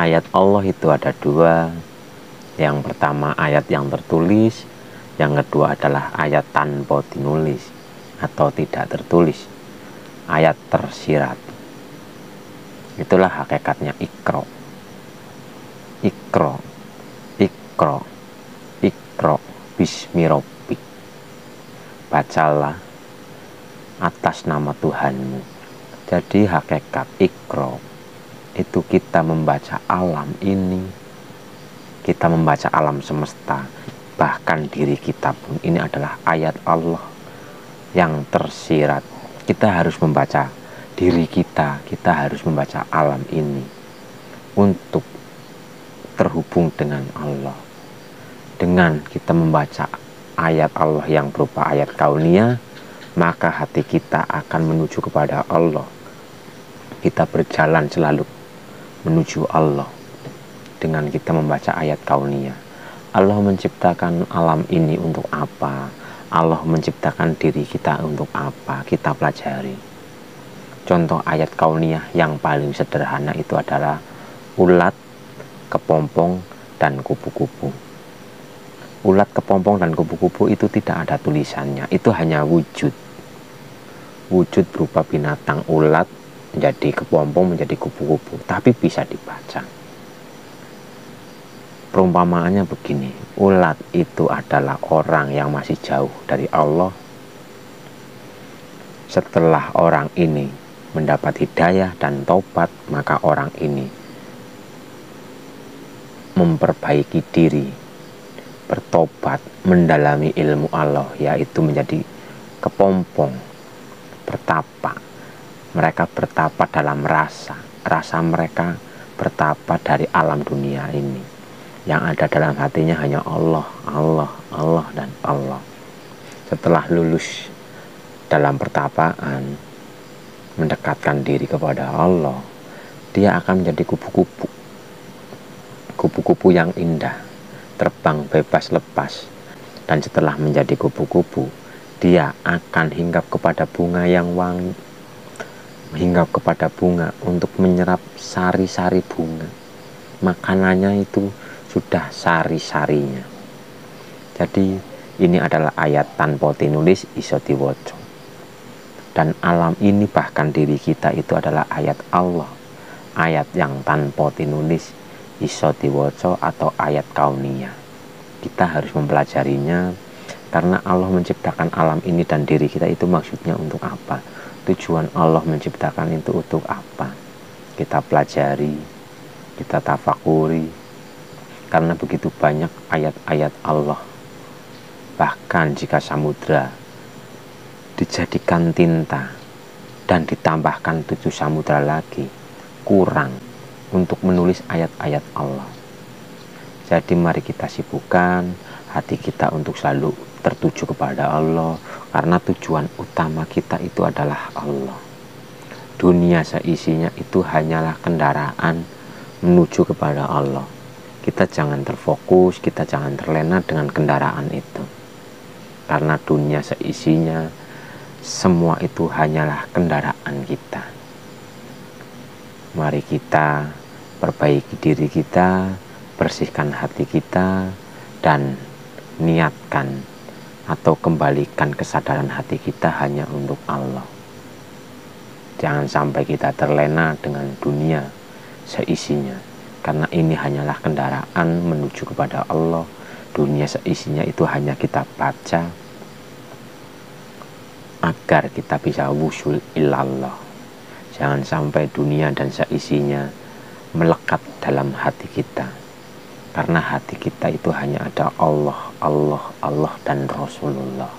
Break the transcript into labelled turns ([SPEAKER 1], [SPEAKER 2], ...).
[SPEAKER 1] Ayat Allah itu ada dua. Yang pertama ayat yang tertulis, yang kedua adalah ayat tanpa dinulis atau tidak tertulis, ayat tersirat. Itulah hakikatnya Iqra. Iqra, Iqra, Iqra bismi rabbik. Bacalah atas nama Tuhanmu. Jadi hakikat Iqra itu kita membaca alam ini, kita membaca alam semesta, bahkan diri kita pun ini adalah ayat Allah yang tersirat. Kita harus membaca diri kita harus membaca alam ini untuk terhubung dengan Allah. Dengan kita membaca ayat Allah yang berupa ayat kauniyah, maka hati kita akan menuju kepada Allah. Kita berjalan selalu menuju Allah dengan kita membaca ayat kauniyah. Allah menciptakan alam ini untuk apa? Allah menciptakan diri kita untuk apa? Kita pelajari. Contoh ayat kauniyah yang paling sederhana itu adalah ulat, kepompong, dan kupu-kupu. Ulat, kepompong, dan kupu-kupu itu tidak ada tulisannya. Itu hanya wujud. Wujud berupa binatang ulat, menjadi kepompong, menjadi kupu-kupu, tapi bisa dibaca. Perumpamaannya begini, ulat itu adalah orang yang masih jauh dari Allah. Setelah orang ini mendapat hidayah dan taubat, maka orang ini memperbaiki diri, bertobat, mendalami ilmu Allah, yaitu menjadi kepompong, bertapa. Mereka bertapa dalam rasa mereka bertapa dari alam dunia ini. Yang ada dalam hatinya hanya Allah, Allah, Allah, dan Allah. Setelah lulus dalam pertapaan, mendekatkan diri kepada Allah, dia akan menjadi kupu-kupu. Kupu-kupu yang indah, terbang bebas lepas. Dan setelah menjadi kupu-kupu, dia akan hinggap kepada bunga yang wangi, hinggap kepada bunga untuk menyerap sari-sari bunga. Makanannya itu sudah sari-sarinya. Jadi ini adalah ayat tanpa tinulis iso diwaca. Dan alam ini bahkan diri kita itu adalah ayat Allah. Ayat yang tanpa tinulis iso diwaca atau ayat kauniyah. Kita harus mempelajarinya karena Allah menciptakan alam ini dan diri kita itu maksudnya untuk apa? Tujuan Allah menciptakan itu untuk apa? Kita pelajari, kita tafakuri, karena begitu banyak ayat-ayat Allah. Bahkan jika samudra dijadikan tinta dan ditambahkan 7 samudra lagi, kurang untuk menulis ayat-ayat Allah. Jadi mari kita sibukkan hati kita untuk selalu tertuju kepada Allah, karena tujuan utama kita itu adalah Allah. Dunia seisinya itu hanyalah kendaraan menuju kepada Allah. Kita jangan terfokus, kita jangan terlena dengan kendaraan itu. Karena dunia seisinya, semua itu hanyalah kendaraan kita. Mari kita perbaiki diri kita, bersihkan hati kita, dan niatkan atau kembalikan kesadaran hati kita hanya untuk Allah. Jangan sampai kita terlena dengan dunia seisinya, karena ini hanyalah kendaraan menuju kepada Allah. Dunia seisinya itu hanya kita baca agar kita bisa wusul ilallah. Jangan sampai dunia dan seisinya melekat dalam hati kita, karena hati kita itu hanya ada Allah, Allah, Allah, dan Rasulullah.